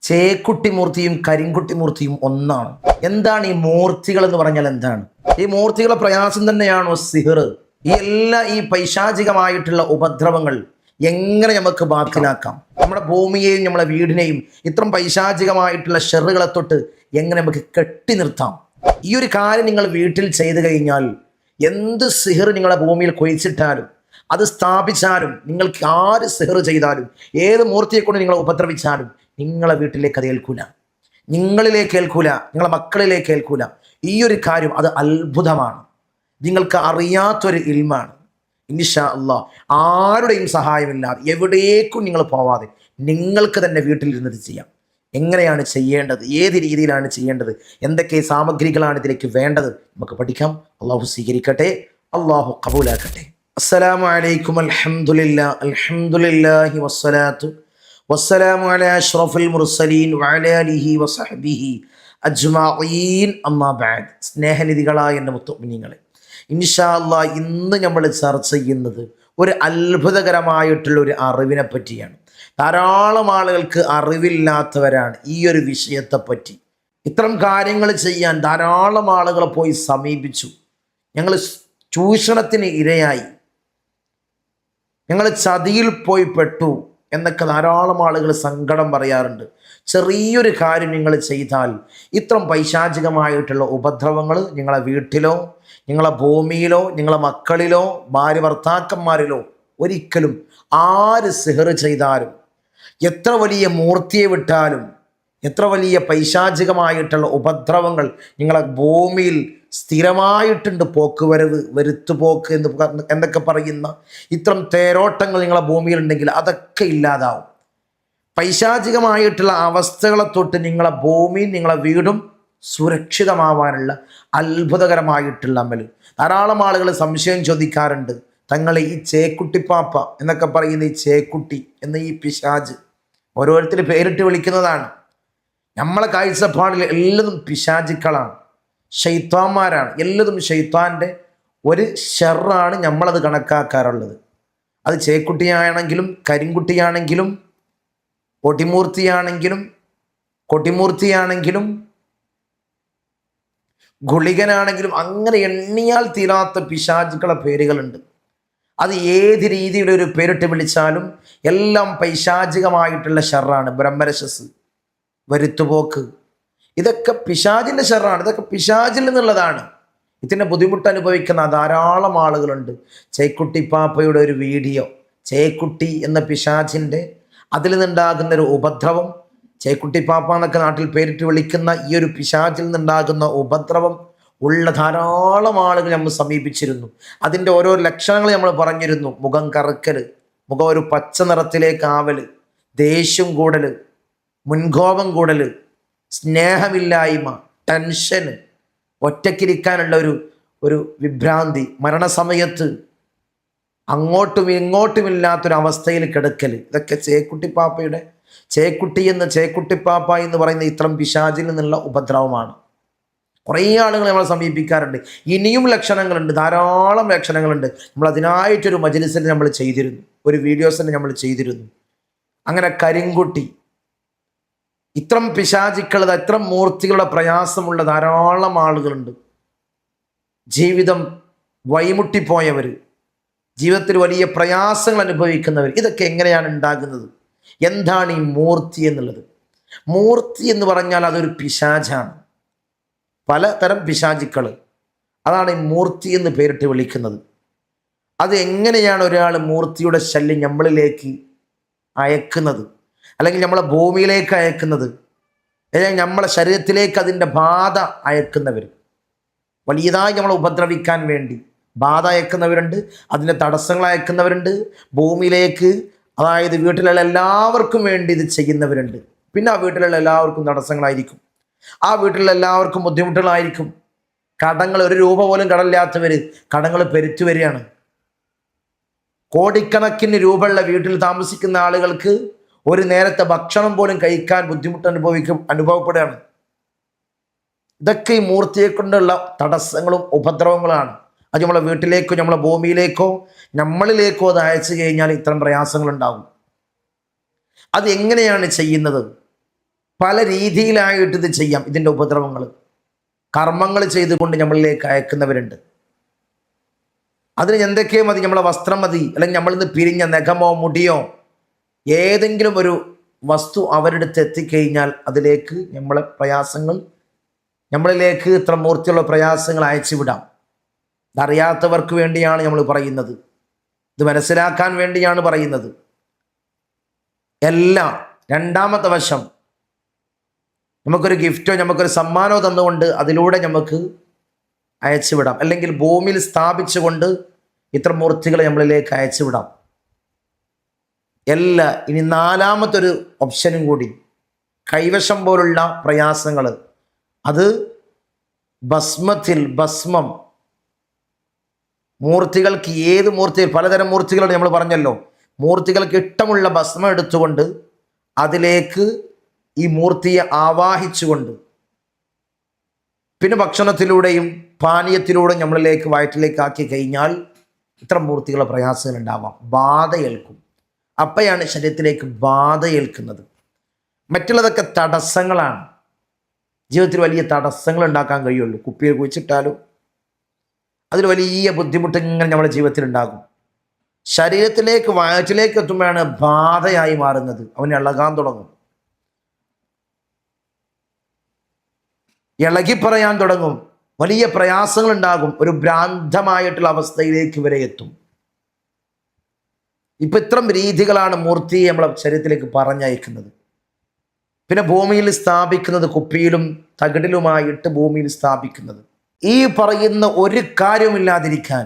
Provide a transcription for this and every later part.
ചേക്കുട്ടി മൂർത്തിയും കരിങ്കുട്ടി മൂർത്തിയും ഒന്നാണ്. എന്താണ് ഈ മൂർത്തികൾ എന്ന് പറഞ്ഞാൽ എന്താണ്? ഈ മൂർത്തികളെ പ്രയാസം തന്നെയാണോ സിഹർ? ഈ പൈശാചികമായിട്ടുള്ള ഉപദ്രവങ്ങൾ എങ്ങനെ നമുക്ക് ബാക്കിലാക്കാം? നമ്മുടെ ഭൂമിയെയും നമ്മളെ വീടിനെയും ഇത്തരം പൈശാചികമായിട്ടുള്ള ഷെറുകളെ തൊട്ട് എങ്ങനെ നമുക്ക് കെട്ടി നിർത്താം? ഈ ഒരു കാര്യം നിങ്ങൾ വീട്ടിൽ ചെയ്തു കഴിഞ്ഞാൽ എന്ത് സിഹർ നിങ്ങളെ ഭൂമിയിൽ കുഴിച്ചിട്ടാലും അത് സ്ഥാപിച്ചാലും, നിങ്ങൾക്ക് ആര് സിഹർ ചെയ്താലും ഏത് മൂർത്തിയെ കൊണ്ട് നിങ്ങളെ ഉപദ്രവിച്ചാലും നിങ്ങളെ വീട്ടിലേക്ക് അത് ഏൽക്കൂല, നിങ്ങളിലേക്ക് ഏൽക്കൂല, നിങ്ങളെ മക്കളിലേക്ക് ഏൽക്കൂല. ഈ ഒരു കാര്യം അത് അത്ഭുതമാണ്, നിങ്ങൾക്ക് അറിയാത്തൊരു ഇൽമാണ്. ഇൻഷാ അല്ലാഹ് ആരുടെയും സഹായമില്ലാതെ എവിടേക്കും നിങ്ങൾ പോവാതെ നിങ്ങൾക്ക് തന്നെ വീട്ടിലിരുന്നത് ചെയ്യാം. എങ്ങനെയാണ് ചെയ്യേണ്ടത്, ഏത് രീതിയിലാണ് ചെയ്യേണ്ടത്, എന്തൊക്കെ സാമഗ്രികളാണ് ഇതിലേക്ക് വേണ്ടത്, നമുക്ക് പഠിക്കാം. അള്ളാഹു സ്വീകരിക്കട്ടെ, അള്ളാഹു ഖബൂലാക്കട്ടെ. അസ്സലാമു അലൈക്കും. അൽഹംദുലില്ലാഹി വസ്സലാത്തു വസ്സലാമു അലാ അഷ്റഫിൽ മുർസലീൻ വഅലാ ആലിഹി വസഹ്ബിഹി അജ്മഈൻ. അമ്മാ ബഅദ്. സ്നേഹനിധികളായ എൻ്റെ മുത്തുമിനീങ്ങളെ, ഇൻഷാ അല്ലാഹ് ഇന്ന് നമ്മൾ ചർച്ച ചെയ്യുന്നത് ഒരു അത്ഭുതകരമായിട്ടുള്ള ഒരു അറിവിനെ പറ്റിയാണ്. ധാരാളം ആളുകൾക്ക് അറിവില്ലാത്തവരാണ് ഈ ഒരു വിഷയത്തെപ്പറ്റി. ഇത്തരം കാര്യങ്ങൾ ചെയ്യാൻ ധാരാളം ആളുകളെ പോയി സമീപിച്ചു. ഞങ്ങൾ ചൂഷണത്തിന് ഇരയായി, ഞങ്ങൾ ചതിയിൽ പോയി പെട്ടു എന്നൊക്കെ ധാരാളം ആളുകൾ സങ്കടം പറയാറുണ്ട്. ചെറിയൊരു കാര്യം നിങ്ങൾ ചെയ്താൽ ഇത്തരം പൈശാചികമായിട്ടുള്ള ഉപദ്രവങ്ങൾ നിങ്ങളെ വീട്ടിലോ, നിങ്ങളെ ഭൂമിയിലോ, നിങ്ങളെ മക്കളിലോ, ഭാര്യ ഭർത്താക്കന്മാരിലോ ഒരിക്കലും ആര് സിഹർ ചെയ്താലും, എത്ര വലിയ മൂർത്തിയെ വിട്ടാലും, എത്ര വലിയ പൈശാചികമായിട്ടുള്ള ഉപദ്രവങ്ങൾ നിങ്ങളെ ഭൂമിയിൽ സ്ഥിരമായിട്ടുണ്ട്, പോക്കുവരവ്, വരുത്തുപോക്ക് എന്നൊക്കെ പറയുന്ന ഇത്തരം തേരോട്ടങ്ങൾ നിങ്ങളെ ഭൂമിയിലുണ്ടെങ്കിൽ അതൊക്കെ ഇല്ലാതാവും. പൈശാചികമായിട്ടുള്ള അവസ്ഥകളെ തൊട്ട് നിങ്ങളെ ഭൂമിയും നിങ്ങളെ വീടും സുരക്ഷിതമാവാനുള്ള അത്ഭുതകരമായിട്ടുള്ള അമൽ. ധാരാളം ആളുകൾ സംശയം ചോദിക്കാറുണ്ട്, തങ്ങളെ ഈ ചേക്കുട്ടിപ്പാപ്പ എന്നൊക്കെ പറയുന്ന ഈ ചേക്കുട്ടി എന്ന ഈ പിശാജ്, ഓരോരുത്തർ പേരിട്ട് വിളിക്കുന്നതാണ്. നമ്മളെ കാഴ്ചപ്പാടിൽ എല്ലാതും പിശാചുക്കളാണ്, ശൈത്താന്മാരാണ്. എല്ലാതും ശൈത്താൻ്റെ ഒരു ഷെറാണ് നമ്മളത് കണക്കാക്കാറുള്ളത്. അത് ചേക്കുട്ടിയാണെങ്കിലും കരിങ്കുട്ടിയാണെങ്കിലും കൊടിമൂർത്തിയാണെങ്കിലും ഗുളികനാണെങ്കിലും അങ്ങനെ എണ്ണിയാൽ തീരാത്ത പിശാചുക്കളെ പേരുകളുണ്ട്. അത് ഏത് രീതിയിലൊരു പേരിട്ട് വിളിച്ചാലും എല്ലാം പൈശാചികമായിട്ടുള്ള ഷെറാണ്. ബ്രഹ്മരശസ്, വരുത്തുപോക്ക്, ഇതൊക്കെ പിശാചിൻ്റെ ഷെറാണ്, ഇതൊക്കെ പിശാചിൽ നിന്നുള്ളതാണ്. ഇതിൻ്റെ ബുദ്ധിമുട്ട് അനുഭവിക്കുന്ന ധാരാളം ആളുകളുണ്ട്. ചേക്കുട്ടിപ്പാപ്പയുടെ ഒരു വീഡിയോ, ചേക്കുട്ടി എന്ന പിശാചിൻ്റെ അതിൽ നിന്നുണ്ടാകുന്ന ഒരു ഉപദ്രവം, ചേക്കുട്ടിപ്പാപ്പ എന്നൊക്കെ നാട്ടിൽ പേരിട്ട് വിളിക്കുന്ന ഈ ഒരു പിശാചിൽ നിന്നുണ്ടാകുന്ന ഉപദ്രവം ഉള്ള ധാരാളം ആളുകൾ നമ്മൾ സമീപിച്ചിരുന്നു. അതിൻ്റെ ഓരോ ലക്ഷണങ്ങൾ നമ്മൾ പറഞ്ഞിരുന്നു. മുഖം കറുക്കൽ, മുഖം ഒരു പച്ച നിറത്തിലേക്ക് ആവൽ, ദേഷ്യം കൂടൽ, മുൻകോപം കൂടൽ, സ്നേഹമില്ലായ്മ, ടെൻഷന്, ഒറ്റയ്ക്കിരിക്കാനുള്ള ഒരു വിഭ്രാന്തി, മരണസമയത്ത് അങ്ങോട്ടും ഇങ്ങോട്ടുമില്ലാത്തൊരവസ്ഥയിൽ കിടക്കൽ, ഇതൊക്കെ ചേക്കുട്ടിപ്പാപ്പ എന്ന് പറയുന്ന ഇത്തരം പിശാചിൽ നിന്നുള്ള ഉപദ്രവമാണ്. കുറേ ആളുകൾ നമ്മളെ സമീപിക്കാറുണ്ട്. ഇനിയും ലക്ഷണങ്ങളുണ്ട്, ധാരാളം ലക്ഷണങ്ങളുണ്ട്. നമ്മൾ അതിനായിട്ടൊരു മജ്‌ലിസിൽ നമ്മൾ ചെയ്തിരുന്നു, ഒരു വീഡിയോസിന് നമ്മൾ ചെയ്തിരുന്നു. അങ്ങനെ കരിങ്കുട്ടി, ഇത്തരം പിശാചുക്കൾ, ഇത്തരം മൂർത്തികളുടെ പ്രയാസമുള്ള ധാരാളം ആളുകളുണ്ട്. ജീവിതം വഴിമുട്ടിപ്പോയവർ, ജീവിതത്തിൽ വലിയ പ്രയാസങ്ങൾ അനുഭവിക്കുന്നവർ. ഇതൊക്കെ എങ്ങനെയാണ് ഉണ്ടാകുന്നത്? എന്താണ് ഈ മൂർത്തി എന്നുള്ളത്? മൂർത്തി എന്ന് പറഞ്ഞാൽ അതൊരു പിശാചാണ്. പലതരം പിശാചുക്കൾ, അതാണ് ഈ മൂർത്തി എന്ന് പേരിട്ട് വിളിക്കുന്നത്. അത് എങ്ങനെയാണ് ഒരാൾ മൂർത്തിയുടെ ശല്യം നമ്മളിലേക്ക് അയക്കുന്നത്, അല്ലെങ്കിൽ നമ്മളെ ഭൂമിയിലേക്ക് അയക്കുന്നത്, അല്ലെങ്കിൽ നമ്മളെ ശരീരത്തിലേക്ക് അതിൻ്റെ ബാധ അയക്കുന്നവർ, വലിയതായി നമ്മളെ ഉപദ്രവിക്കാൻ വേണ്ടി ബാധ അയക്കുന്നവരുണ്ട്, അതിൻ്റെ തടസ്സങ്ങൾ അയക്കുന്നവരുണ്ട്. ഭൂമിയിലേക്ക്, അതായത് വീട്ടിലുള്ള എല്ലാവർക്കും വേണ്ടി ഇത് ചെയ്യുന്നവരുണ്ട്. പിന്നെ ആ വീട്ടിലുള്ള എല്ലാവർക്കും തടസ്സങ്ങളായിരിക്കും, ആ വീട്ടിലുള്ള എല്ലാവർക്കും ബുദ്ധിമുട്ടുകളായിരിക്കും. കടങ്ങൾ, ഒരു രൂപ പോലും കടമില്ലാത്തവർ കടങ്ങൾ പെരുത്തു വരികയാണ്. കോടിക്കണക്കിന് രൂപയുള്ള വീട്ടിൽ താമസിക്കുന്ന ആളുകൾക്ക് ഒരു നേരത്തെ ഭക്ഷണം പോലും കഴിക്കാൻ ബുദ്ധിമുട്ട് അനുഭവപ്പെടുകയാണ്. ഇതൊക്കെ ഈ മൂർത്തിയെ കൊണ്ടുള്ള തടസ്സങ്ങളും ഉപദ്രവങ്ങളാണ്. അത് നമ്മളെ വീട്ടിലേക്കോ, നമ്മളെ ഭൂമിയിലേക്കോ, നമ്മളിലേക്കോ അത് അയച്ചു കഴിഞ്ഞാൽ ഇത്തരം പ്രയാസങ്ങൾ ഉണ്ടാകും. അത് എങ്ങനെയാണ് ചെയ്യുന്നത്? പല രീതിയിലായിട്ട് ഇത് ചെയ്യാം. ഇതിൻ്റെ ഉപദ്രവങ്ങൾ കർമ്മങ്ങൾ ചെയ്തുകൊണ്ട് നമ്മളിലേക്ക് അയക്കുന്നവരുണ്ട്. അതിന് എന്തൊക്കെയോ മതി, നമ്മളെ വസ്ത്രം മതി, അല്ലെങ്കിൽ നമ്മളിന്ന് പിരിഞ്ഞ നഖമോ മുടിയോ ഏതെങ്കിലും ഒരു വസ്തു അവരുടെ അടുത്ത് എത്തിക്കഴിഞ്ഞാൽ അതിലേക്ക് നമ്മളെ പ്രയാസങ്ങൾ, നമ്മളിലേക്ക് ഇത്ര മൂർത്തിയുള്ള പ്രയാസങ്ങൾ അയച്ചു വിടാം. ഇതറിയാത്തവർക്ക് വേണ്ടിയാണ് നമ്മൾ പറയുന്നത്, ഇത് മനസ്സിലാക്കാൻ വേണ്ടിയാണ് പറയുന്നത്. എല്ലാം രണ്ടാമത്തെ വശം, നമുക്കൊരു ഗിഫ്റ്റോ നമുക്കൊരു സമ്മാനമോ തന്നുകൊണ്ട് അതിലൂടെ നമുക്ക് അയച്ചു വിടാം, അല്ലെങ്കിൽ ഭൂമിയിൽ സ്ഥാപിച്ചുകൊണ്ട് ഇത്ര മൂർത്തികളെ നമ്മളിലേക്ക് അയച്ചു വിടാം. ഇനി നാലാമത്തൊരു ഓപ്ഷനും കൂടി, കൈവശം പോലുള്ള പ്രയാസങ്ങൾ, അത് ഭസ്മം, മൂർത്തികൾക്ക് ഏത് മൂർത്തികൾ, പലതരം മൂർത്തികളുണ്ട് നമ്മൾ പറഞ്ഞല്ലോ, മൂർത്തികൾക്ക് ഇഷ്ടമുള്ള ഭസ്മം എടുത്തുകൊണ്ട് അതിലേക്ക് ഈ മൂർത്തിയെ ആവാഹിച്ചുകൊണ്ട്, പിന്നെ ഭക്ഷണത്തിലൂടെയും പാനീയത്തിലൂടെയും നമ്മളിലേക്ക് വയറ്റിലേക്ക് ആക്കി കഴിഞ്ഞാൽ ഇത്ര മൂർത്തികളുടെ പ്രയാസങ്ങൾ ഉണ്ടാവാം. ബാധയേൽക്കും. അപ്പോഴാണ് ശരീരത്തിലേക്ക് ബാധയേൽക്കുന്നത്. മറ്റുള്ളതൊക്കെ തടസ്സങ്ങളാണ്. ജീവിതത്തിൽ വലിയ തടസ്സങ്ങൾ ഉണ്ടാക്കാൻ കഴിയുള്ളൂ. കുപ്പിയിൽ കുഴിച്ചിട്ടാലും അതിൽ വലിയ ബുദ്ധിമുട്ട് ഇങ്ങനെ നമ്മുടെ ജീവിതത്തിൽ ഉണ്ടാകും. ശരീരത്തിലേക്ക് വയറ്റിലേക്ക് എത്തുമ്പോഴാണ് ബാധയായി മാറുന്നത്. അവന് ഇളകാൻ തുടങ്ങും, ഇളകി പറയാൻ തുടങ്ങും, വലിയ പ്രയാസങ്ങൾ ഉണ്ടാകും. ഒരു ഭ്രാന്തമായിട്ടുള്ള അവസ്ഥയിലേക്ക് വരെ എത്തും. ഇപ്പൊ ഇത്തരം രീതികളാണ് മൂർത്തിയെ നമ്മളെ ശരീരത്തിലേക്ക് പറഞ്ഞയക്കുന്നത്. പിന്നെ ഭൂമിയിൽ സ്ഥാപിക്കുന്നത്, കുപ്പിയിലും തകിടിലുമായിട്ട് ഭൂമിയിൽ സ്ഥാപിക്കുന്നത്. ഈ പറയുന്ന ഒരു കാര്യമില്ലാതിരിക്കാൻ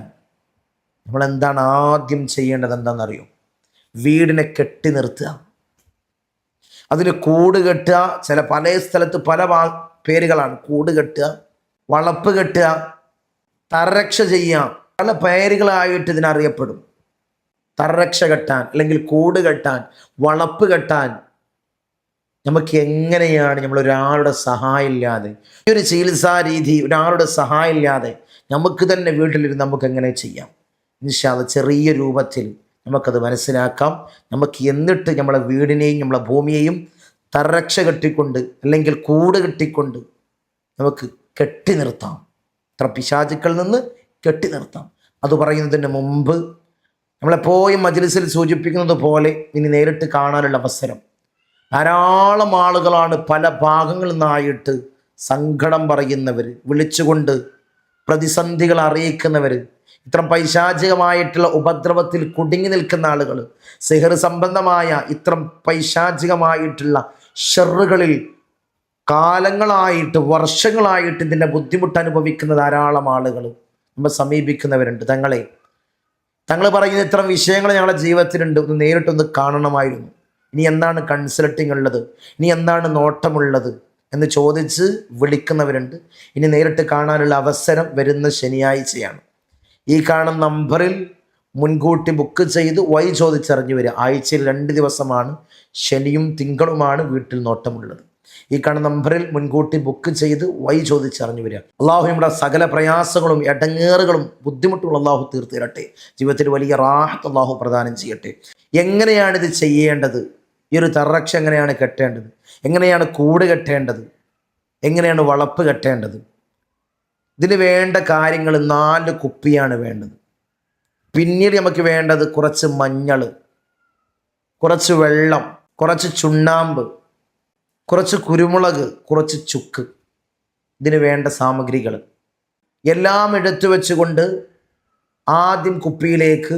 നമ്മൾ എന്താണ് ആദ്യം ചെയ്യേണ്ടത്? എന്താണെന്നറിയോ? വീടിനെ കെട്ടി നിർത്തുക, അതിന് കൂട് കെട്ടുക. പല സ്ഥലത്ത് പല പേരുകളാണ്. കൂട് കെട്ടുക, വളപ്പ് കെട്ടുക, തരരക്ഷ ചെയ്യുക, പല പേരുകളായിട്ട് ഇതിനറിയപ്പെടും. തരരക്ഷ കെട്ടാൻ, അല്ലെങ്കിൽ കൂട് കെട്ടാൻ, വളപ്പ് കെട്ടാൻ. നമുക്ക് എങ്ങനെയാണ് നമ്മളൊരാളുടെ സഹായം ഇല്ലാതെ, ഈ ഒരു ചികിത്സാ രീതി ഒരാളുടെ സഹായം ഇല്ലാതെ നമുക്ക് തന്നെ വീട്ടിലിരുന്ന് നമുക്ക് എങ്ങനെ ചെയ്യാം? ഇൻഷാ അല്ലാഹ് ചെറിയ രൂപത്തിൽ നമുക്കത് മനസ്സിലാക്കാം. നമുക്ക് എന്നിട്ട് നമ്മളെ വീടിനെയും നമ്മളെ ഭൂമിയെയും തരരക്ഷ കെട്ടിക്കൊണ്ട്, അല്ലെങ്കിൽ കൂട് കെട്ടിക്കൊണ്ട് നമുക്ക് കെട്ടി നിർത്താം. ഇത്ര പിശാചുക്കളിൽ നിന്ന് കെട്ടി നിർത്താം. അത് പറയുന്നതിന് മുമ്പ് നമ്മളെപ്പോഴും മജ്‌ലിസിൽ സൂചിപ്പിക്കുന്നത് പോലെ ഇനി നേരിട്ട് കാണാനുള്ള അവസരം, ധാരാളം ആളുകളാണ് പല ഭാഗങ്ങളിൽ നിന്നായിട്ട് സങ്കടം പറയുന്നവർ, വിളിച്ചുകൊണ്ട് പ്രതിസന്ധികൾ അറിയിക്കുന്നവർ, ഇത്തരം പൈശാചികമായിട്ടുള്ള ഉപദ്രവത്തിൽ കുടുങ്ങി നിൽക്കുന്ന ആളുകൾ, സിഹർ സംബന്ധമായ ഇത്തരം പൈശാചികമായിട്ടുള്ള ഷെറുകളിൽ കാലങ്ങളായിട്ട് വർഷങ്ങളായിട്ട് ഇതിൻ്റെ ബുദ്ധിമുട്ട് അനുഭവിക്കുന്ന ധാരാളം ആളുകൾ നമ്മൾ സമീപിക്കുന്നവരുണ്ട്. തങ്ങൾ പറയുന്ന ഇത്തരം വിഷയങ്ങൾ ഞങ്ങളുടെ ജീവിതത്തിലുണ്ട്, ഒന്ന് നേരിട്ടൊന്ന് കാണണമായിരുന്നു, ഇനി എന്താണ് കൺസൾട്ടിങ് ഉള്ളത്, ഇനി എന്താണ് നോട്ടമുള്ളത് എന്ന് ചോദിച്ച് വിളിക്കുന്നവരുണ്ട്. ഇനി നേരിട്ട് കാണാനുള്ള അവസരം വരുന്ന ശനിയാഴ്ചയാണ്. ഈ കാണുന്ന നമ്പറിൽ മുൻകൂട്ടി ബുക്ക് ചെയ്ത് ചോദിച്ചറിഞ്ഞു വരിക. ആഴ്ചയിൽ 2 ദിവസമാണ്, ശനിയും തിങ്കളുമാണ് വീട്ടിൽ നോട്ടമുള്ളത്. ഈ കാണുന്ന നമ്പറിൽ മുൻകൂട്ടി ബുക്ക് ചെയ്ത് ചോദിച്ചറിഞ്ഞു വരിക. അള്ളാഹു നമ്മുടെ സകല പ്രയാസങ്ങളും ഇടങ്ങേറുകളും ബുദ്ധിമുട്ടുകളും അള്ളാഹു തീർത്തു തരട്ടെ. ജീവിതത്തിൽ വലിയ റാഹത്ത് അള്ളാഹു പ്രദാനം ചെയ്യട്ടെ. എങ്ങനെയാണിത് ചെയ്യേണ്ടത്? ഈ ഒരു തറക്ഷ എങ്ങനെയാണ് കെട്ടേണ്ടത്? എങ്ങനെയാണ് കൂട് കെട്ടേണ്ടത്? എങ്ങനെയാണ് വളപ്പ് കെട്ടേണ്ടത്? ഇതിന് വേണ്ട കാര്യങ്ങൾ 4 കുപ്പിയാണ് വേണ്ടത്. പിന്നീട് നമുക്ക് വേണ്ടത് കുറച്ച് മഞ്ഞൾ, കുറച്ച് വെള്ളം, കുറച്ച് ചുണ്ണാമ്പ്, കുറച്ച് കുരുമുളക്, കുറച്ച് ചുക്ക്. ഇതിന് വേണ്ട സാമഗ്രികൾ എല്ലാം എടുത്തു വെച്ചുകൊണ്ട് ആദ്യം കുപ്പിയിലേക്ക്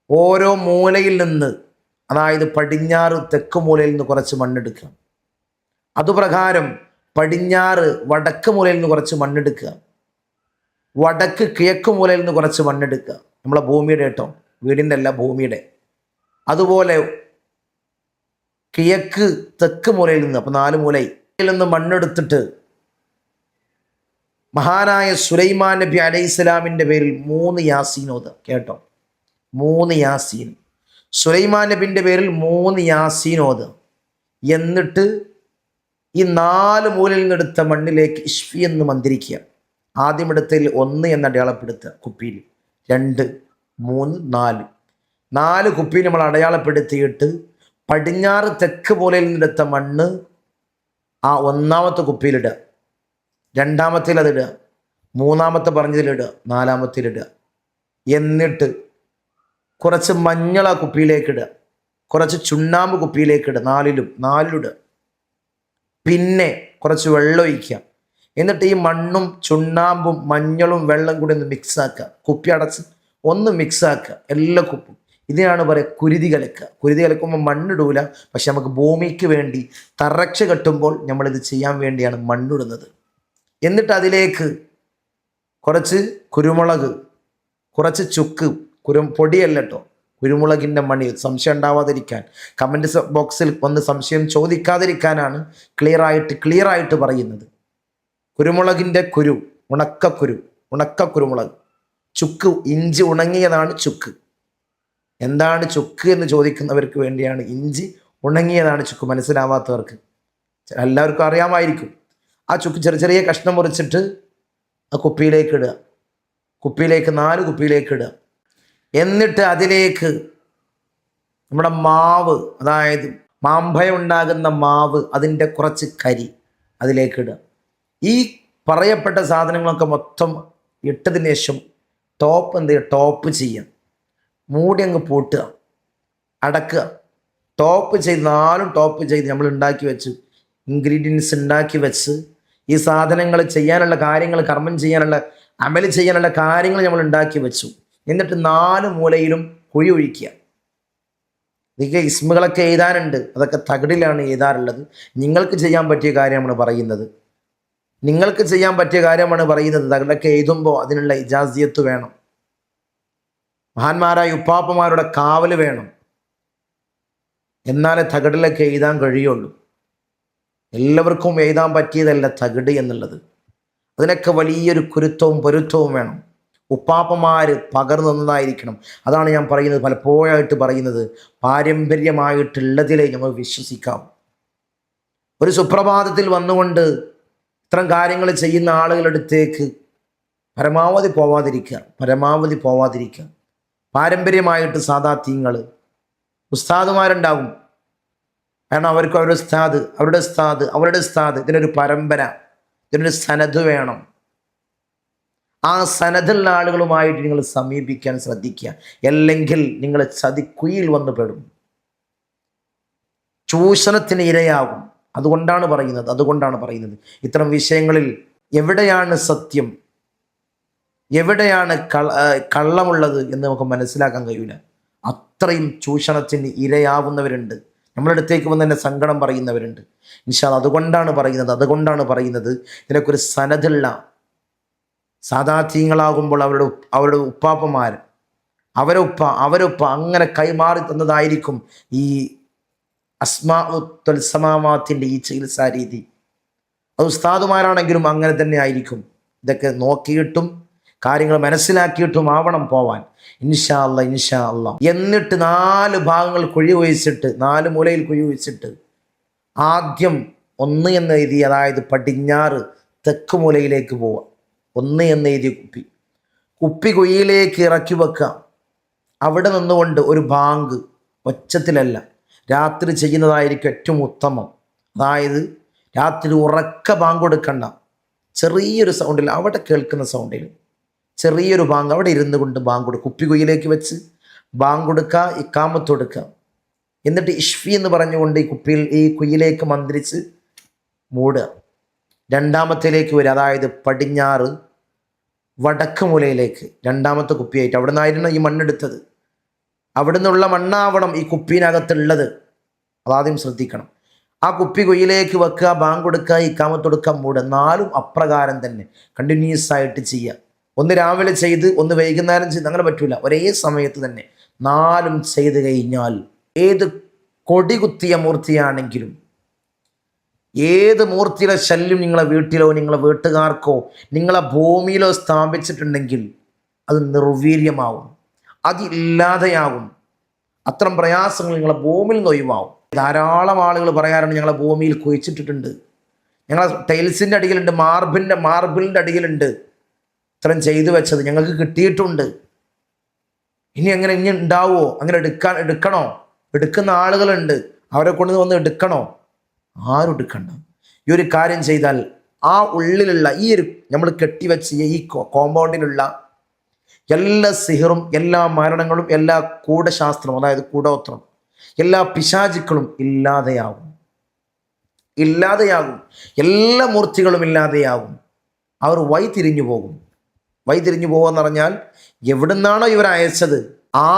ഓരോ മൂലയിൽ നിന്ന്, അതായത് പടിഞ്ഞാറ് തെക്ക് മൂലയിൽ നിന്ന് കുറച്ച് മണ്ണെടുക്കുക. അതുപ്രകാരം പടിഞ്ഞാറ് വടക്ക് മൂലയിൽ നിന്ന് കുറച്ച് മണ്ണെടുക്കുക, വടക്ക് കിഴക്ക് മൂലയിൽ നിന്ന് കുറച്ച് മണ്ണെടുക്കുക. നമ്മളെ ഭൂമിയുടെ കേട്ടോ, വീടിൻ്റെ അല്ല, ഭൂമിയുടെ. അതുപോലെ കിഴക്ക് തെക്ക് മൂലയിൽ നിന്ന്, അപ്പോൾ 4 മൂലയിൽ നിന്ന് മണ്ണെടുത്തിട്ട് മഹാനായ സുലൈമാൻ നബി അലൈഹിസ്സലാമിൻ്റെ പേരിൽ 3 യാസീൻ ഓതുക. കേട്ടോ, 3 യാസീൻ. സുലൈമാൻ നബിൻ്റെ പേരിൽ 3 യാസീൻ ഓതുക. എന്നിട്ട് ഈ 4 മൂലയിൽ നിന്നെടുത്ത മണ്ണിലേക്ക് ഇഷ്ഫി എന്ന് മന്ത്രിക്കുക. ആദ്യം എടുത്തതിൽ 1 എന്ന് അടയാളപ്പെടുത്തുക കുപ്പിയിൽ, 2, 3, 4 കുപ്പിയിൽ നമ്മൾ അടയാളപ്പെടുത്തിയിട്ട് പടിഞ്ഞാറ് തെക്ക് മൂലയിൽ നിന്നെടുത്ത മണ്ണ് ആ ഒന്നാമത്തെ കുപ്പിയിലിടുക, രണ്ടാമത്തേൽ അതിടുക, മൂന്നാമത്തെ പറഞ്ഞതിലിടുക, നാലാമത്തേലിടുക. എന്നിട്ട് കുറച്ച് മഞ്ഞൾ ആ കുപ്പിയിലേക്കിടുക, കുറച്ച് ചുണ്ണാമ്പ് കുപ്പിയിലേക്കിടുക, നാലിലിടുക. പിന്നെ കുറച്ച് വെള്ളം ഒഴിക്കുക. എന്നിട്ട് ഈ മണ്ണും ചുണ്ണാമ്പും മഞ്ഞളും വെള്ളം കൂടി ഒന്ന് മിക്സ് ആക്കുക. കുപ്പി അടച്ച് ഒന്ന് മിക്സ് ആക്കുക, എല്ലാ കുപ്പും. ഇതിനാണ് പറയുക കുരുതി കലക്കുക. കുരുതി കലക്കുമ്പോൾ മണ്ണിടൂല, പക്ഷെ നമുക്ക് ഭൂമിക്ക് വേണ്ടി തറച്ച് കെട്ടുമ്പോൾ നമ്മളിത് ചെയ്യാൻ വേണ്ടിയാണ് മണ്ണിടുന്നത്. എന്നിട്ട് അതിലേക്ക് കുറച്ച് കുരുമുളക്, കുറച്ച് ചുക്ക്, പൊടിയല്ല കേട്ടോ, കുരുമുളകിൻ്റെ മണി. സംശയം ഉണ്ടാവാതിരിക്കാൻ, കമൻറ്റ് ബോക്സിൽ വന്ന് സംശയം ചോദിക്കാതിരിക്കാനാണ് ക്ലിയറായിട്ട് പറയുന്നത്. കുരുമുളകിൻ്റെ കുരു, ഉണക്ക കുരുമുളക്. ചുക്ക്, ഇഞ്ചി ഉണങ്ങിയതാണ് ചുക്ക്. എന്താണ് ചുക്ക് എന്ന് ചോദിക്കുന്നവർക്ക് വേണ്ടിയാണ് ഇഞ്ചി ഉണങ്ങിയതാണ് ചുക്ക്. മനസ്സിലാവാത്തവർക്ക്, എല്ലാവർക്കും അറിയാമായിരിക്കും. ആ ചുക്ക് ചെറിയ കഷ്ണം മുറിച്ചിട്ട് ആ കുപ്പിയിലേക്ക് ഇടുക. 4 കുപ്പിയിലേക്ക് ഇടുക. എന്നിട്ട് അതിലേക്ക് നമ്മുടെ മാവ്, അതായത് മാമ്പഴം ഉണ്ടാകുന്ന മാവ്, അതിൻ്റെ കുറച്ച് കരി അതിലേക്ക് ഇടുക. ഈ പറയപ്പെട്ട സാധനങ്ങളൊക്കെ മൊത്തം ഇട്ടതിന് ശേഷം ടോപ്പ് ചെയ്യാം. മൂടി അങ്ങ് പൂട്ടുക, അടക്കുക. ടോപ്പ് ചെയ്ത് 4 ടോപ്പ് ചെയ്ത് നമ്മൾ ഉണ്ടാക്കി വെച്ച്, ഇൻഗ്രീഡിയൻസ് ഉണ്ടാക്കി വെച്ച്, ഈ സാധനങ്ങൾ ചെയ്യാനുള്ള കാര്യങ്ങൾ, കർമ്മം ചെയ്യാനുള്ള, അമല് ചെയ്യാനുള്ള കാര്യങ്ങൾ നമ്മൾ ഉണ്ടാക്കി വെച്ചു. എന്നിട്ട് 4 മൂലയിലും കുഴി ഒഴിക്കുക. ഇതൊക്കെ ഇസ്മുകളൊക്കെ എഴുതാനുണ്ട്, അതൊക്കെ തകിടിലാണ് എഴുതാറുള്ളത്. നിങ്ങൾക്ക് ചെയ്യാൻ പറ്റിയ കാര്യമാണ് പറയുന്നത്. തകിടൊക്കെ എഴുതുമ്പോൾ അതിനുള്ള ഇജാസിയത്ത് വേണം. മഹാന്മാരായ ഉപ്പാപ്പമാരുടെ കാവല് വേണം. എന്നാലേ തകിടിലൊക്കെ എഴുതാൻ കഴിയുള്ളൂ. എല്ലാവർക്കും എഴുതാൻ പറ്റിയതല്ല തകിട് എന്നുള്ളത്. അതിനൊക്കെ വലിയൊരു പൊരുത്തവും വേണം. ഉപ്പാപ്പമാർ പകർന്നു തന്നതായിരിക്കണം. അതാണ് ഞാൻ പറയുന്നത്, പലപ്പോഴായിട്ട് പറയുന്നത്, പാരമ്പര്യമായിട്ടുള്ളതിലേ നമ്മൾ വിശ്വസിക്കാം. ഒരു സുപ്രഭാതത്തിൽ വന്നുകൊണ്ട് ഇത്തരം കാര്യങ്ങൾ ചെയ്യുന്ന ആളുകളുടെ അടുത്തേക്ക് പരമാവധി പോവാതിരിക്കുക. പാരമ്പര്യമായിട്ട് സാദാത്യങ്ങൾ, ഉസ്താദുമാരുണ്ടാകും. കാരണം അവർക്ക് അവരുടെ ഉസ്താദ്, ഇതിനൊരു പരമ്പര, ഇതിനൊരു സനദ് വേണം. ആ സനദുള്ള ആളുകളുമായിട്ട് നിങ്ങൾ സമീപിക്കാൻ ശ്രദ്ധിക്കുക. അല്ലെങ്കിൽ നിങ്ങൾ ചതിക്കുയിൽ വന്നു പെടും, ചൂഷണത്തിന് ഇരയാകും. അതുകൊണ്ടാണ് പറയുന്നത് ഇത്തരം വിഷയങ്ങളിൽ എവിടെയാണ് സത്യം, എവിടെയാണ് കള്ളമുള്ളത് എന്ന് നമുക്ക് മനസ്സിലാക്കാൻ കഴിയില്ല. അത്രയും ചൂഷണത്തിന് ഇരയാവുന്നവരുണ്ട്. നമ്മുടെ അടുത്തേക്ക് വന്ന് തന്നെ സങ്കടം പറയുന്നവരുണ്ട്. ഇൻഷാ അല്ലാഹ് അതുകൊണ്ടാണ് പറയുന്നത് ഇതിനൊക്കെ ഒരു സനദുള്ള സാദാത്യങ്ങളാകുമ്പോൾ അവരുടെ ഉപ്പാപ്പമാർ, അവരുപ്പ അങ്ങനെ കൈമാറി തന്നതായിരിക്കും ഈ അസ്മാഉൽ സമാവാത്തിൻ്റെ ഈ ചികിത്സാ രീതി. അത് ഉസ്താദുമാരാണെങ്കിലും അങ്ങനെ തന്നെ ആയിരിക്കും. ഇതൊക്കെ നോക്കിയിട്ടും കാര്യങ്ങൾ മനസ്സിലാക്കിയിട്ടും ആവണം പോവാൻ. ഇൻഷാ അല്ലാഹ്. എന്നിട്ട് 4 ഭാഗങ്ങൾ കുഴി ഒഴിച്ചിട്ട്, 4 മൂലയിൽ കുഴി ഒഴിച്ചിട്ട്, ആദ്യം 1 എന്ന് എഴുതി, അതായത് പടിഞ്ഞാറ് തെക്ക് മൂലയിലേക്ക് പോവുക. 1 എന്ന് എഴുതിയ കുപ്പി കുഴിയിലേക്ക് ഇറക്കി വെക്കുക. അവിടെ നിന്നുകൊണ്ട് ഒരു ബാങ്ക്, ഒച്ചത്തിലല്ല, രാത്രി ചെയ്യുന്നതായിരിക്കും ഏറ്റവും ഉത്തമം. അതായത് രാത്രി ഉറക്ക ബാങ്ക് കൊടുക്കണ്ട, ചെറിയൊരു സൗണ്ടിൽ, അവിടെ കേൾക്കുന്ന സൗണ്ടിൽ ചെറിയൊരു ബാങ്ക്, അവിടെ ഇരുന്ന് കൊണ്ട് ബാങ്ക് കൊടുക്കുക. കുപ്പി കുഴിയിലേക്ക് വെച്ച് ബാങ്ക് കൊടുക്കുക, ഇക്കാമത്ത് കൊടുക്കുക. എന്നിട്ട് ഇഷ്ഫി എന്ന് പറഞ്ഞുകൊണ്ട് ഈ കുഴിയിലേക്ക് മന്ത്രിച്ച് മൂടുക. രണ്ടാമത്തേലേക്ക് വരിക, അതായത് പടിഞ്ഞാറ് വടക്ക് മൂലയിലേക്ക്, രണ്ടാമത്തെ കുപ്പിയായിട്ട്. അവിടെ നിന്നായിരുന്നു ഈ മണ്ണെടുത്തത്. അവിടെ നിന്നുള്ള മണ്ണാവണം ഈ കുപ്പീനകത്തുള്ളത്. അതാദ്യം ശ്രദ്ധിക്കണം. ആ കുപ്പി കുഴിയിലേക്ക് വെക്കുക, ബാങ്ക് കൊടുക്കുക, ഇക്കാമത്ത് കൊടുക്കുക, മൂടുക. 4 അപ്രകാരം തന്നെ കണ്ടിന്യൂസ് ആയിട്ട് ചെയ്യുക. ഒന്ന് രാവിലെ ചെയ്ത്, ഒന്ന് വൈകുന്നേരം ചെയ്ത്, അങ്ങനെ പറ്റൂല. ഒരേ സമയത്ത് തന്നെ 4 ചെയ്ത് കഴിഞ്ഞാൽ ഏത് കൊടികുത്തിയ മൂർത്തിയാണെങ്കിലും, ഏത് മൂർത്തിയുടെ ശല്യം നിങ്ങളെ വീട്ടിലോ നിങ്ങളെ വീട്ടുകാർക്കോ നിങ്ങളെ ഭൂമിയിലോ സ്ഥാപിച്ചിട്ടുണ്ടെങ്കിൽ അത് നിർവീര്യമാവും, അതില്ലാതെയാകും. അത്തരം പ്രയാസങ്ങൾ നിങ്ങളെ ഭൂമിയിൽ നിന്ന് ഒഴിവാകും. ധാരാളം ആളുകൾ പറയാറുണ്ട്, ഞങ്ങളെ ഭൂമിയിൽ കുഴിച്ചിട്ടിട്ടുണ്ട്, ഞങ്ങളെ ടൈൽസിൻ്റെ അടിയിലുണ്ട്, മാർബിളിൻ്റെ അടിയിലുണ്ട്, ഇത്രയും ചെയ്തു വെച്ചത് ഞങ്ങൾക്ക് കിട്ടിയിട്ടുണ്ട്. ഇനി ഉണ്ടാവുമോ? അങ്ങനെ എടുക്കണോ? എടുക്കുന്ന ആളുകളുണ്ട്, അവരെ കൊണ്ട് വന്ന് എടുക്കണോ? ആരും എടുക്കണ്ട. ഈ ഒരു കാര്യം ചെയ്താൽ ആ ഉള്ളിലുള്ള ഈ ഒരു നമ്മൾ കെട്ടിവെച്ച ഈ കോമ്പൗണ്ടിലുള്ള എല്ലാ സിഹിറും, എല്ലാ മരണങ്ങളും, എല്ലാ കൂടശാസ്ത്രവും, അതായത് കൂടോത്രം, എല്ലാ പിശാചുക്കളും ഇല്ലാതെയാകും. എല്ലാ മൂർത്തികളും ഇല്ലാതെയാകും. അവർ വഴിതിരിഞ്ഞു പോകും. വഴിതിരിഞ്ഞു പോകുമെന്ന് പറഞ്ഞാൽ എവിടുന്നാണോ ഇവർ അയച്ചത്,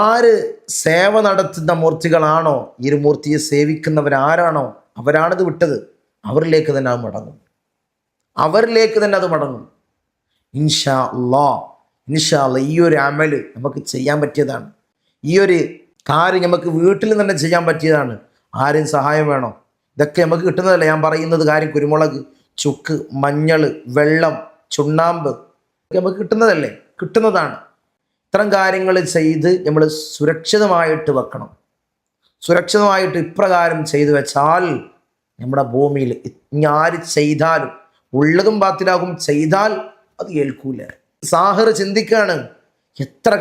ആര് സേവ നടത്തുന്ന മൂർത്തികളാണോ, ഈ ഒരു മൂർത്തിയെ സേവിക്കുന്നവരാരാണോ, അവരാണിത് വിട്ടത്, അവരിലേക്ക് തന്നെ അത് മടങ്ങും. ഇൻഷാ അല്ലാഹ്. ഈ ഒരു അമല് നമുക്ക് ചെയ്യാൻ പറ്റിയതാണ്. ഈ ഒരു കാര്യം നമുക്ക് വീട്ടിൽ തന്നെ ചെയ്യാൻ പറ്റിയതാണ്. ആരും സഹായം വേണോ? ഇതൊക്കെ നമുക്ക് കിട്ടുന്നതല്ല. ഞാൻ പറയുന്നത് കാര്യം കുരുമുളക്, ചുക്ക്, മഞ്ഞൾ, വെള്ളം, ചുണ്ണാമ്പ് ഒക്കെ നമുക്ക് കിട്ടുന്നതാണ്. ഇത്തരം കാര്യങ്ങൾ ചെയ്ത് നമ്മൾ സുരക്ഷിതമായിട്ട് വെക്കണം. സുരക്ഷിതമായിട്ട് ഇപ്രകാരം ചെയ്തു വെച്ചാൽ നമ്മുടെ ഭൂമിയിൽ ആര് ചെയ്താലും ഉള്ളതും ബാത്തിലാകും, ചെയ്താൽ അത് ഏൽക്കൂല. സാഹിർ ചിന്തിക്കാണ്, എത്ര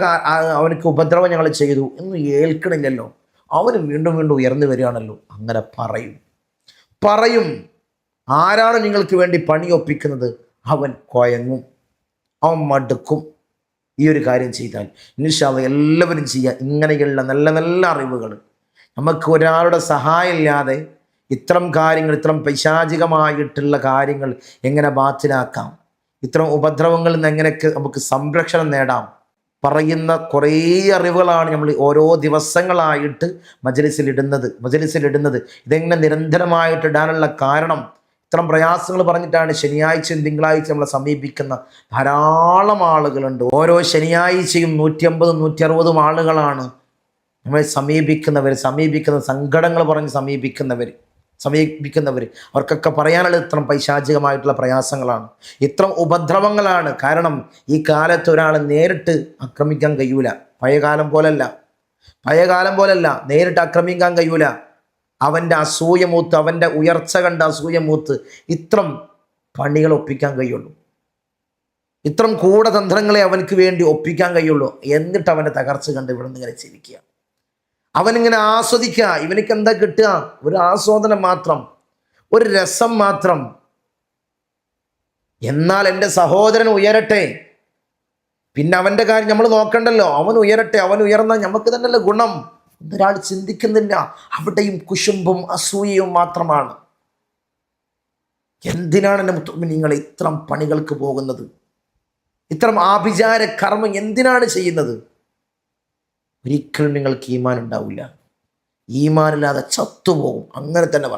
അവനക്ക് ഉപദ്രവം ഞങ്ങൾ ചെയ്തു എന്ന് ഏൽക്കണില്ലല്ലോ, അവന് വീണ്ടും വീണ്ടും ഉയർന്നു വരികയാണല്ലോ. അങ്ങനെ പറയും. ആരാണ് നിങ്ങൾക്ക് വേണ്ടി പണിയൊപ്പിക്കുന്നത്, അവൻ കൊയങ്ങും, അവൻ മടുക്കും. ഈ ഒരു കാര്യം ചെയ്താൽ ഇൻഷാ അല്ലാഹ് എല്ലാവരും ചെയ്യുക. ഇങ്ങനെയുള്ള നല്ല നല്ല അറിവുകൾ, നമുക്ക് ഒരാളുടെ സഹായം ഇല്ലാതെ ഇത്തരം കാര്യങ്ങൾ, ഇത്തരം പൈശാചികമായിട്ടുള്ള കാര്യങ്ങൾ എങ്ങനെ ബാത്തിലാക്കാം, ഇത്തരം ഉപദ്രവങ്ങളിൽ നിന്ന് എങ്ങനെയൊക്കെ നമുക്ക് സംരക്ഷണം നേടാം, പറയുന്ന കുറേ അറിവുകളാണ് നമ്മൾ ഓരോ ദിവസങ്ങളായിട്ട് മജ്‌ലിസിൽ ഇടുന്നത്. ഇതെങ്ങനെ നിരന്തരമായിട്ട് ഇടാനുള്ള കാരണം, ഇത്തരം പ്രയാസങ്ങൾ പറഞ്ഞിട്ടാണ് ശനിയാഴ്ചയും തിങ്കളാഴ്ച നമ്മളെ സമീപിക്കുന്ന ധാരാളം ആളുകളുണ്ട്. ഓരോ ശനിയാഴ്ചയും 150, 160 ആളുകളാണ് നമ്മളെ സമീപിക്കുന്ന സങ്കടങ്ങൾ പറഞ്ഞ് സമീപിക്കുന്നവർ. അവർക്കൊക്കെ പറയാനുള്ളത് ഇത്തരം പൈശാചികമായിട്ടുള്ള പ്രയാസങ്ങളാണ്, ഇത്തരം ഉപദ്രവങ്ങളാണ്. കാരണം ഈ കാലത്ത് ഒരാളെ നേരിട്ട് ആക്രമിക്കാൻ കഴിയൂല. പഴയ കാലം പോലല്ല, നേരിട്ട് ആക്രമിക്കാൻ കഴിയൂല. അവൻ്റെ അസൂയമൂത്ത്, അവൻ്റെ ഉയർച്ച കണ്ട് അസൂയമൂത്ത് ഇത്തരം പണികൾ ഒപ്പിക്കാൻ കഴിയുള്ളൂ. ഇത്തരം കൂടതന്ത്രങ്ങളെ അവനക്ക് വേണ്ടി ഒപ്പിക്കാൻ കഴിയുള്ളൂ. എന്നിട്ട് അവൻ്റെ തകർച്ച കണ്ട് ഇവിടെ നിന്ന് ഇങ്ങനെ ചിരിക്കുക, അവനിങ്ങനെ ആസ്വദിക്കുക. ഇവനിക്ക് എന്താ കിട്ടുക? ഒരു ആസ്വാദനം മാത്രം, ഒരു രസം മാത്രം. എന്നാൽ എൻ്റെ സഹോദരൻ ഉയരട്ടെ, പിന്നെ അവൻ്റെ കാര്യം നമ്മൾ നോക്കണ്ടല്ലോ. അവൻ ഉയരട്ടെ, അവൻ ഉയർന്നാൽ നമുക്ക് തന്നെയല്ലേ ഗുണം. ഒരാൾ ചിന്തിക്കുന്നില്ല. അവിടെയും കുശുമ്പും അസൂയയും മാത്രമാണ്. എന്തിനാണ് എൻ്റെ മുഅ്മിനീങ്ങൾ ഇത്തരം പണികൾക്ക് പോകുന്നത്? ഇത്തരം ആഭിചാര കർമ്മം എന്തിനാണ് ചെയ്യുന്നത്? ഒരിക്കലും നിങ്ങൾക്ക് ഈമാൻ ഉണ്ടാവില്ല. ഈമാനില്ലാതെ ചത്തുപോകും. അങ്ങനെ തന്നെ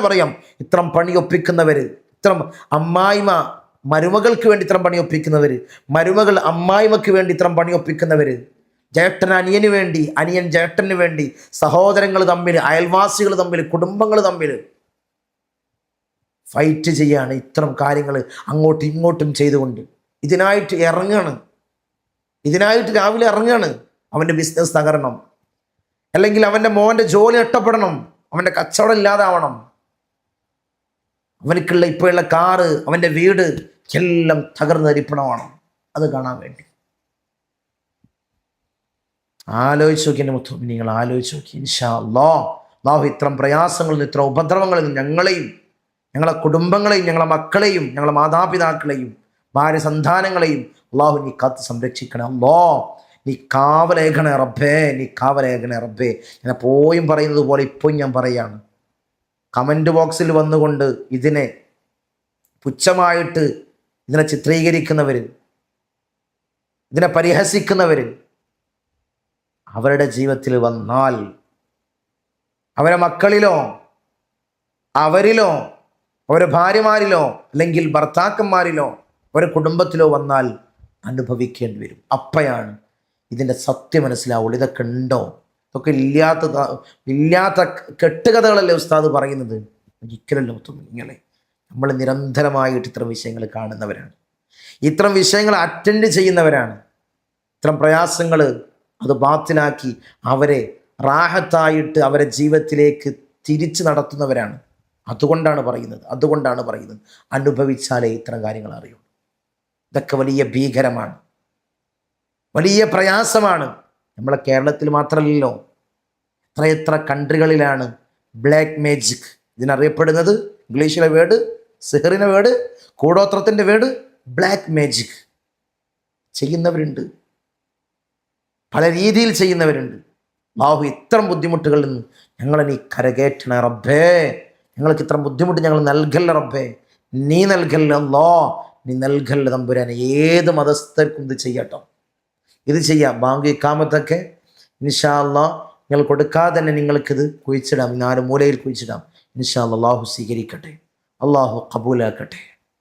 പറയാം. ഇത്തരം പണിയൊപ്പിക്കുന്നവർ, ഇത്തരം അമ്മായിമ മരുമകൾക്ക് വേണ്ടി ഇത്തരം പണിയൊപ്പിക്കുന്നവർ, മരുമകൾ അമ്മായിമക്ക് വേണ്ടി ഇത്തരം പണിയൊപ്പിക്കുന്നവർ, ജേഷ്ഠൻ അനിയന് വേണ്ടി, അനിയൻ ജേഷ്ഠന് വേണ്ടി, സഹോദരങ്ങൾ തമ്മിൽ, അയൽവാസികൾ തമ്മിൽ, കുടുംബങ്ങൾ തമ്മിൽ ഫൈറ്റ് ചെയ്യാണ്. ഇത്തരം കാര്യങ്ങൾ അങ്ങോട്ടും ഇങ്ങോട്ടും ചെയ്തുകൊണ്ട് ഇതിനായിട്ട് രാവിലെ ഇറങ്ങുകയാണ്. അവൻ്റെ ബിസിനസ് തകരണം, അല്ലെങ്കിൽ അവൻ്റെ മോൻ്റെ ജോലി നഷ്ടപ്പെടണം, അവൻ്റെ കച്ചവടം ഇല്ലാതാവണം, അവനക്കുള്ള ഇപ്പോഴുള്ള കാറ്, അവൻ്റെ വീട് എല്ലാം തകർന്നരിപ്പണമാണ്. അത് കാണാൻ വേണ്ടി ആലോചിച്ച് നോക്കി. എൻ്റെ മുഅ്മിനീങ്ങൾ ആലോചിച്ച് നോക്കി. ഇൻഷാ അല്ലാഹ് ഇത്തരം പ്രയാസങ്ങളിൽ നിന്ന്, ഇത്തരം ഉപദ്രവങ്ങളിൽ നിന്ന് ഞങ്ങളെയും, ഞങ്ങളെ കുടുംബങ്ങളെയും, ഞങ്ങളെ മക്കളെയും, ഞങ്ങളെ മാതാപിതാക്കളെയും, ഭാര്യ സന്താനങ്ങളെയും അള്ളാഹു നീ കാത്ത് സംരക്ഷിക്കണം. നീ കാവലേഖണേ റബ്ബേ. ഞാൻ എപ്പോഴും പറയുന്നത് പോലെ ഇപ്പോഴും ഞാൻ പറയാണ്. കമൻറ്റ് ബോക്സിൽ വന്നുകൊണ്ട് ഇതിനെ പുച്ഛമായിട്ട് ഇതിനെ ചിത്രീകരിക്കുന്നവർ, ഇതിനെ പരിഹസിക്കുന്നവർ, അവരുടെ ജീവിതത്തിൽ വന്നാൽ, അവരെ മക്കളിലോ, അവരിലോ, അവരുടെ ഭാര്യമാരിലോ, അല്ലെങ്കിൽ ഭർത്താക്കന്മാരിലോ, അവരുടെ കുടുംബത്തിലോ വന്നാൽ അനുഭവിക്കേണ്ടി വരും. അപ്പോഴാണ് ഇതിൻ്റെ സത്യം മനസ്സിലാവുള്ളൂ. ഇതൊക്കെ ഉണ്ടോ? ഇതൊക്കെ ഇല്ലാത്ത കെട്ടുകഥകളല്ലേ ഉസ്താദ് പറയുന്നത്? ഒരിക്കലല്ല മുത്തുമിനിങ്ങളെ. നമ്മൾ നിരന്തരമായിട്ട് ഇത്തരം വിഷയങ്ങൾ കാണുന്നവരാണ്, ഇത്തരം വിഷയങ്ങൾ അറ്റൻഡ് ചെയ്യുന്നവരാണ്. ഇത്തരം പ്രയാസങ്ങൾ അത് ബാത്തിലാക്കി അവരെ റാഹത്തായിട്ട് അവരെ ജീവിതത്തിലേക്ക് തിരിച്ചു നടത്തുന്നവരാണ്. അതുകൊണ്ടാണ് പറയുന്നത് അനുഭവിച്ചാലേ ഇത്തരം കാര്യങ്ങൾ അറിയൂ. ഇതൊക്കെ വലിയ ഭീകരമാണ്, വലിയ പ്രയാസമാണ്. നമ്മളെ കേരളത്തിൽ മാത്രമല്ലല്ലോ, എത്ര കൺട്രികളിലാണ് ബ്ലാക്ക് മാജിക്, ഇതിനറിയപ്പെടുന്നത് ഇംഗ്ലീഷിലെ വേർഡ് സിഹറിൻ്റെ വേർഡ്, കൂടോത്രത്തിൻ്റെ വേർഡ് ബ്ലാക്ക് മാജിക്. ചെയ്യുന്നവരുണ്ട്, പല രീതിയിൽ ചെയ്യുന്നവരുണ്ട്. അല്ലാഹു ഇത്തരം ബുദ്ധിമുട്ടുകളിൽ നിന്ന് ഞങ്ങളെ നീ കരകയറ്റണേ റബ്ബേ. ഞങ്ങൾക്ക് ഇത്തരം ബുദ്ധിമുട്ട് ഞങ്ങൾ നൽകല്ല റബ്ബേ, നീ നൽകല്ല അല്ലാ, നീ നൽകല്ല തമ്പുരാനെ. ഏത് മതസ്ഥർക്കും ഇത് ചെയ്യട്ടോ, ഇത് ചെയ്യാം. ബാങ്ക് ഇഖാമത്തൊക്കെ ഇൻഷാ അല്ലാഹ് നിങ്ങൾ കൊടുക്കാതെ തന്നെ നിങ്ങൾക്കിത് കുഴിച്ചിടാം, 4 മൂലയിൽ കുഴിച്ചിടാം. ഇൻഷാ അല്ലാഹ് അല്ലാഹു സ്വീകരിക്കട്ടെ, അല്ലാഹു കബൂലാക്കട്ടെ.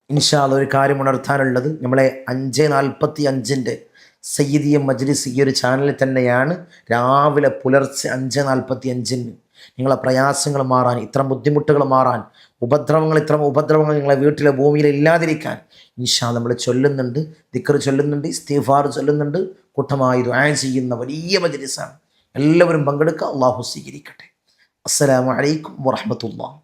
ഇൻഷാ അല്ലാഹ് ഒരു കാര്യം ഉണർത്താനുള്ളത്, നമ്മളെ 5:45 സയ്യിദിയ മജ്ലിസ് ഈ ഒരു ചാനലിൽ തന്നെയാണ് രാവിലെ പുലർച്ചെ 5:45 നിങ്ങളെ പ്രയാസങ്ങൾ മാറാൻ, ഇത്തരം ബുദ്ധിമുട്ടുകൾ മാറാൻ, ഇത്തരം ഉപദ്രവങ്ങൾ നിങ്ങളെ വീട്ടിലെ ഭൂമിയിൽ ഇല്ലാതിരിക്കാൻ ഇൻഷാ അല്ലാഹ് നമ്മൾ ചൊല്ലുന്നുണ്ട്, ദിക്ർ ചൊല്ലുന്നുണ്ട്, ഇസ്തിഗ്ഫാർ ചൊല്ലുന്നുണ്ട്. കൂട്ടമായി ദുആ ചെയ്യുന്ന വലിയ മജ്ലിസാണ്. എല്ലാവരും പങ്കെടുക്കുക. അല്ലാഹു സ്വീകരിക്കട്ടെ. അസ്സലാമു അലൈക്കും വറഹ്മത്തുള്ളാഹി.